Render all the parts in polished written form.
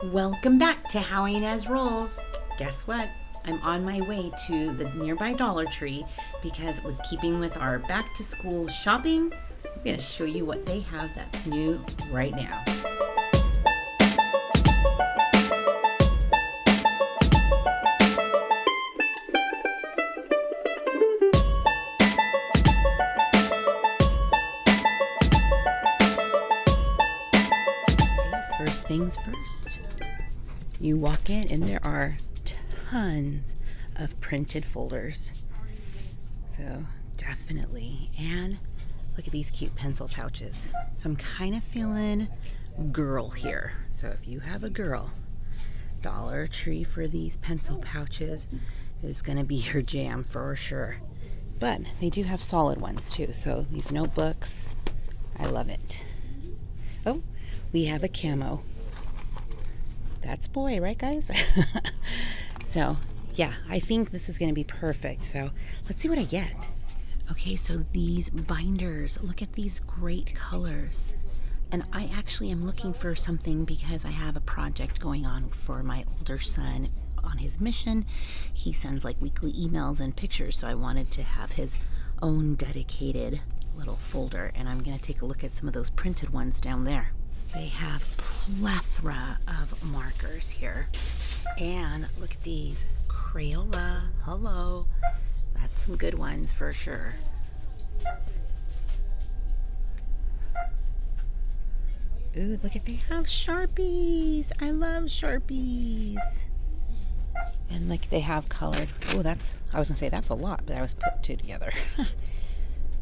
Welcome back to How Ines Rolls. Guess what? I'm on my way to the nearby Dollar Tree because with keeping with our back to school shopping, I'm going to show you what they have that's new right now. First things first, you walk in and there are tons of printed folders. So definitely, and look at these cute pencil pouches. So I'm kind of feeling girl here. So if you have a girl, Dollar Tree for these pencil pouches is going to be your jam for sure. But they do have solid ones too. So these notebooks, I love it. Oh, we have a camo. That's boy, right guys? So yeah, I think this is going to be perfect. So let's see what I get. Okay, so these binders, look at these great colors. And I actually am looking for something because I have a project going on for my older son on his mission. He sends like weekly emails and pictures, so I wanted to have his own dedicated little folder. And I'm going to take a look at some of those printed ones down there. They have plethora of markers here. And look at these. Crayola. Hello. That's some good ones for sure. Ooh, look at, they have Sharpies. I love Sharpies. And like they have colored. Oh, I was gonna say that's a lot, but I was put two together.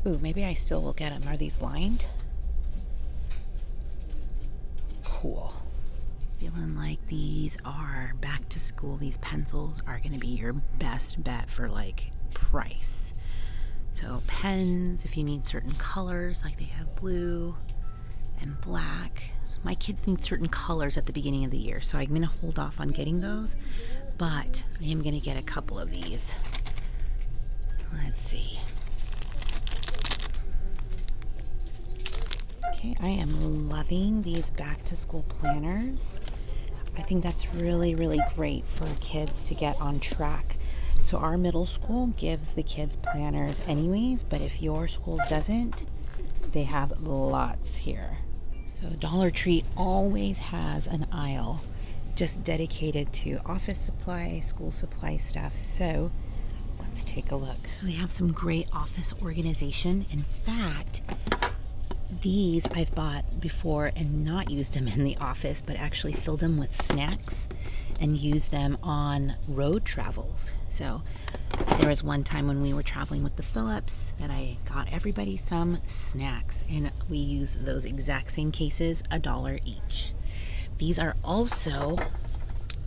Ooh, maybe I still will get them. Are these lined? Cool. Feeling like these are back to school. These pencils are going to be your best bet for like price. So pens, if you need certain colors, like they have blue and black. My kids need certain colors at the beginning of the year, so I'm going to hold off on getting those, but I am going to get a couple of these. Let's see. Okay, I am loving these back to school planners. I think that's really, really great for kids to get on track. So our middle school gives the kids planners anyways, but if your school doesn't, they have lots here. So Dollar Tree always has an aisle just dedicated to office supply, school supply stuff. So let's take a look. So they have some great office organization. In fact, these I've bought before and not used them in the office, but actually filled them with snacks and used them on road travels. So there was one time when we were traveling with the Phillips that I got everybody some snacks, and we used those exact same cases, $1 each. These are also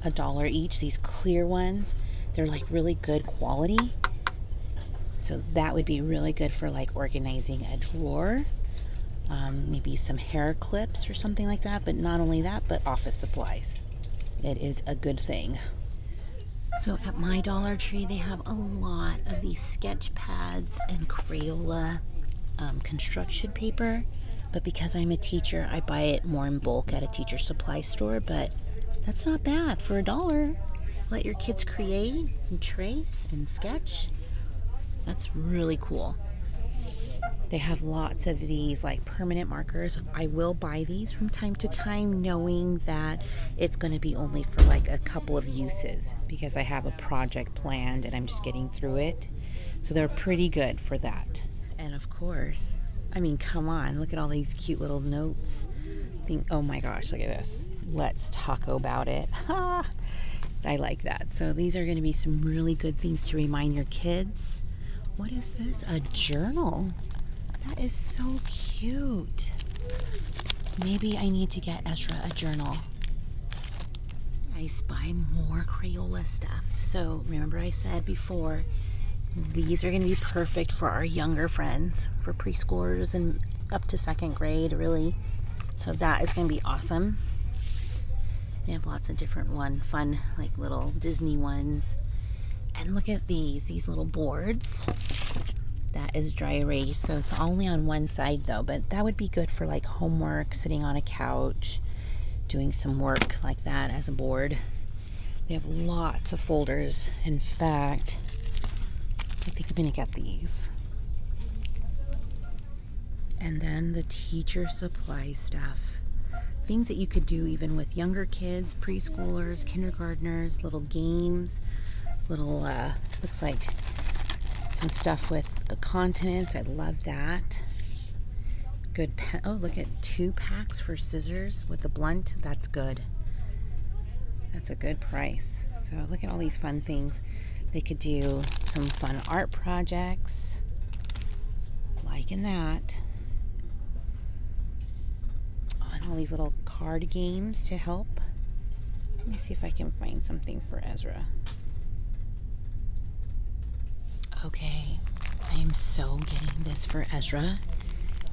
$1 each, these clear ones. They're like really good quality. So that would be really good for like organizing a drawer. Maybe some hair clips or something like that, but not only that, but office supplies. It is a good thing. So at my Dollar Tree, they have a lot of these sketch pads and Crayola construction paper, but because I'm a teacher, I buy it more in bulk at a teacher supply store, but that's not bad for $1. Let your kids create and trace and sketch. That's really cool. They have lots of these like permanent markers. I will buy these from time to time, knowing that it's going to be only for like a couple of uses because I have a project planned and I'm just getting through it. So they're pretty good for that. And of course, I mean, come on, look at all these cute little notes. Oh my gosh, look at this. Let's talk about it. Ha! I like that. So these are going to be some really good things to remind your kids. What is this? A journal. That is so cute. Maybe I need to get Ezra a journal. I spy more Crayola stuff. So remember I said before, these are going to be perfect for our younger friends, for preschoolers and up to second grade, really. So that is going to be awesome. They have lots of different fun, like little Disney ones. And look at these little boards. That is dry erase, so it's only on one side though, but that would be good for like homework, sitting on a couch, doing some work like that as a board. They have lots of folders. In fact, I think I'm gonna get these. And then the teacher supply stuff. Things that you could do even with younger kids, preschoolers, kindergartners, little games, little, looks like some stuff with the continents. I love that. Good pen. Oh, look at 2 packs for scissors with the blunt. That's good. That's a good price. So look at all these fun things. They could do some fun art projects. Liking that. Oh, and all these little card games to help. Let me see if I can find something for Ezra. Okay, I am so getting this for Ezra.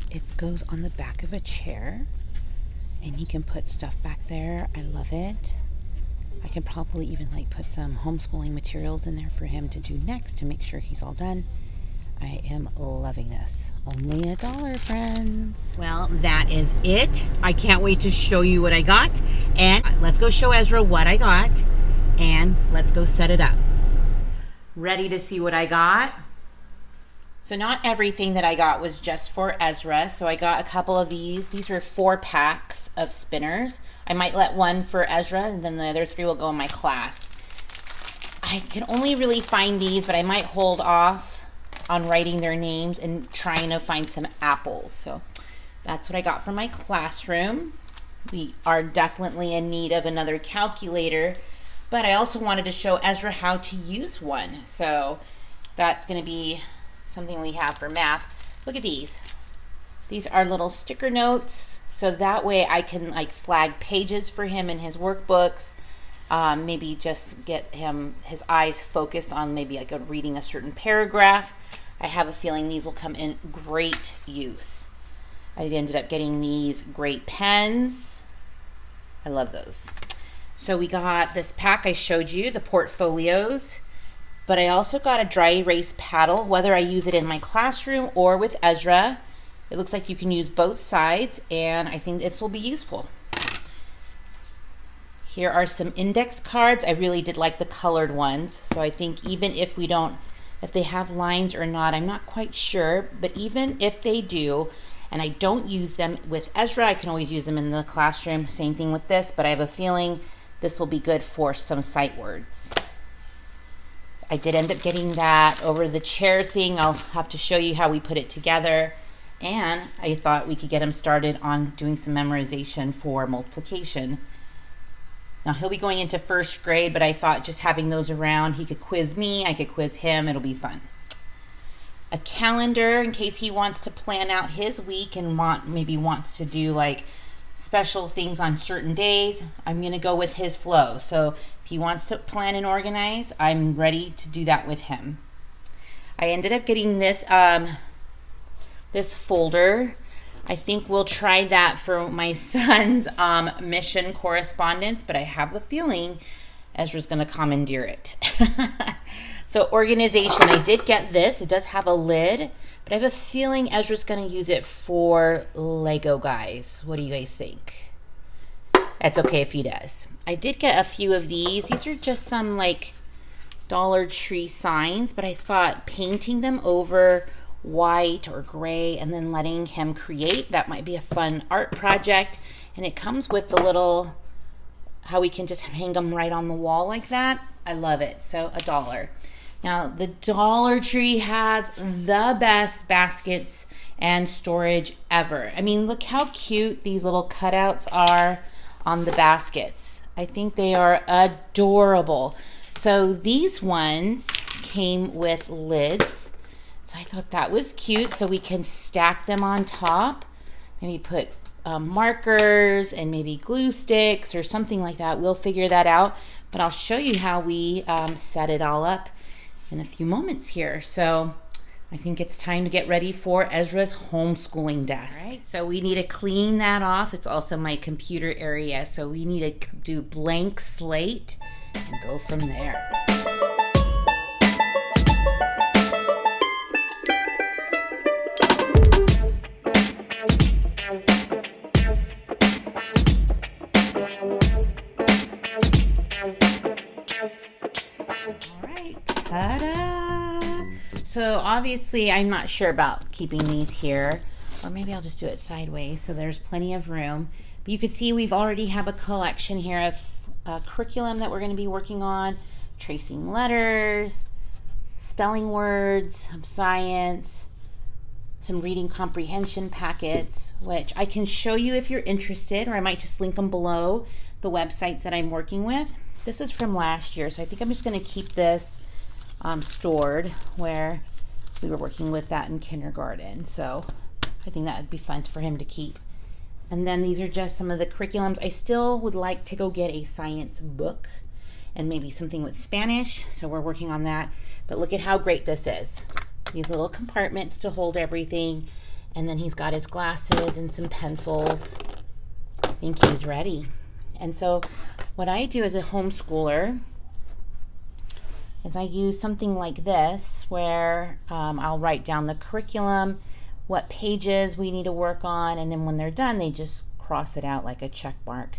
It goes on the back of a chair and he can put stuff back there. I love it. I can probably even like put some homeschooling materials in there for him to do next to make sure he's all done. I am loving this. Only $1, friends. Well, that is it. I can't wait to show you what I got. And let's go show Ezra what I got and let's go set it up. Ready to see what I got? So not everything that I got was just for Ezra. So I got a couple of these. These are 4 packs of spinners. I might let one for Ezra and then the other 3 will go in my class. I can only really find these, but I might hold off on writing their names and trying to find some apples. So that's what I got for my classroom. We are definitely in need of another calculator, but I also wanted to show Ezra how to use one. So that's going to be something we have for math. Look at these. These are little sticker notes. So that way I can like flag pages for him in his workbooks. Maybe just get him his eyes focused on maybe like reading a certain paragraph. I have a feeling these will come in great use. I ended up getting these great pens. I love those. So we got this pack I showed you, the portfolios, but I also got a dry erase paddle, whether I use it in my classroom or with Ezra. It looks like you can use both sides, and I think this will be useful. Here are some index cards. I really did like the colored ones. So I think even if they have lines or not, I'm not quite sure, but even if they do, and I don't use them with Ezra, I can always use them in the classroom. Same thing with this, but I have a feeling this will be good for some sight words. I did end up getting that over the chair thing. I'll have to show you how we put it together. And I thought we could get him started on doing some memorization for multiplication. Now he'll be going into 1st grade, but I thought just having those around, he could quiz me, I could quiz him, it'll be fun. A calendar in case he wants to plan out his week and maybe wants to do like special things on certain days. I'm gonna go with his flow. So if he wants to plan and organize, I'm ready to do that with him. I ended up getting this this folder. I think we'll try that for my son's mission correspondence, but I have a feeling Ezra's going to commandeer it. So organization, I did get this. It does have a lid, but I have a feeling Ezra's going to use it for Lego guys. What do you guys think? That's okay if he does. I did get a few of these. These are just some like Dollar Tree signs, but I thought painting them over white or gray and then letting him create, that might be a fun art project. And it comes with the little, how we can just hang them right on the wall like that. I love it. So $1. Now the Dollar Tree has the best baskets and storage ever. I mean, look how cute these little cutouts are on the baskets. I think they are adorable. So these ones came with lids. So I thought that was cute. So we can stack them on top. Maybe put markers and maybe glue sticks or something like that. We'll figure that out. But I'll show you how we set it all up in a few moments here. So I think it's time to get ready for Ezra's homeschooling desk. All right, so we need to clean that off. It's also my computer area. So we need to do blank slate and go from there. Ta-da! So obviously I'm not sure about keeping these here, or maybe I'll just do it sideways so there's plenty of room. But you can see we've already have a collection here of curriculum that we're going to be working on, tracing letters, spelling words, science, some reading comprehension packets, which I can show you if you're interested, or I might just link them below the websites that I'm working with. This is from last year, so I think I'm just going to keep this stored where we were working with that in kindergarten. So I think that would be fun for him to keep. And then these are just some of the curriculums. I still would like to go get a science book and maybe something with Spanish, so we're working on that. But look at how great this is. These little compartments to hold everything, and then he's got his glasses and some pencils. I think he's ready. And so what I do as a homeschooler is I use something like this where I'll write down the curriculum, what pages we need to work on, and then when they're done, they just cross it out like a check mark.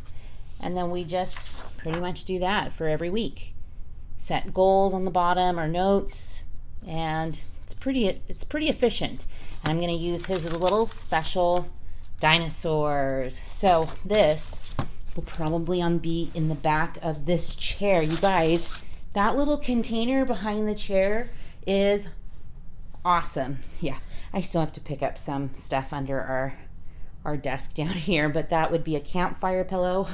And then we just pretty much do that for every week. Set goals on the bottom or notes, and it's pretty efficient. And I'm going to use his little special dinosaurs. So this will probably be in the back of this chair. You guys, that little container behind the chair is awesome. Yeah, I still have to pick up some stuff under our desk down here, but that would be a campfire pillow.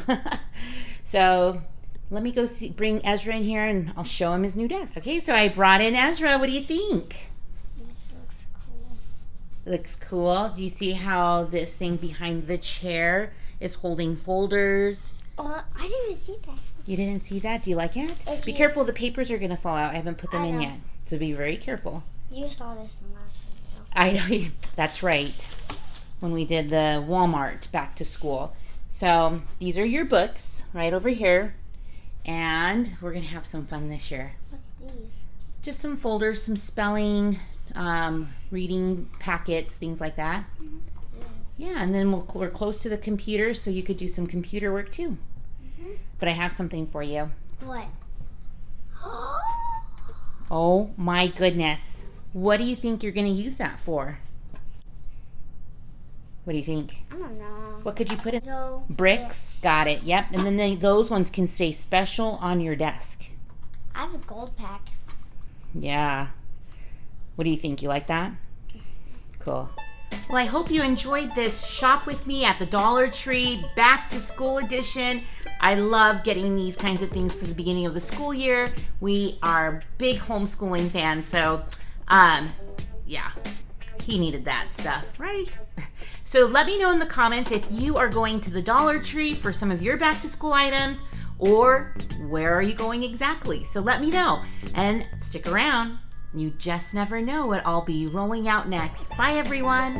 So let me go bring Ezra in here and I'll show him his new desk. Okay, so I brought in Ezra. What do you think? This looks cool. Looks cool. Do you see how this thing behind the chair is holding folders? Oh, I didn't even see that. You didn't see that? Do you like it? Be careful, the papers are going to fall out. I haven't put them in yet, so be very careful. You saw this in the last video. I know, that's right, when we did the Walmart back to school. So these are your books right over here, and we're going to have some fun this year. What's these? Just some folders, some spelling, reading packets, things like that. That's cool. Yeah, and then we're close to the computer, so you could do some computer work too. But I have something for you. What? Oh my goodness. What do you think you're going to use that for? What do you think? I don't know. What could you put in? No. Bricks. Got it. Yep. And then those ones can stay special on your desk. I have a gold pack. Yeah. What do you think? You like that? Cool. Well, I hope you enjoyed this shop with me at the Dollar Tree back to school edition. I love getting these kinds of things for the beginning of the school year. We are big homeschooling fans, so yeah, he needed that stuff, right? So let me know in the comments if you are going to the Dollar Tree for some of your back to school items, or where are you going exactly? So let me know, and stick around. You just never know what I'll be rolling out next. Bye, everyone.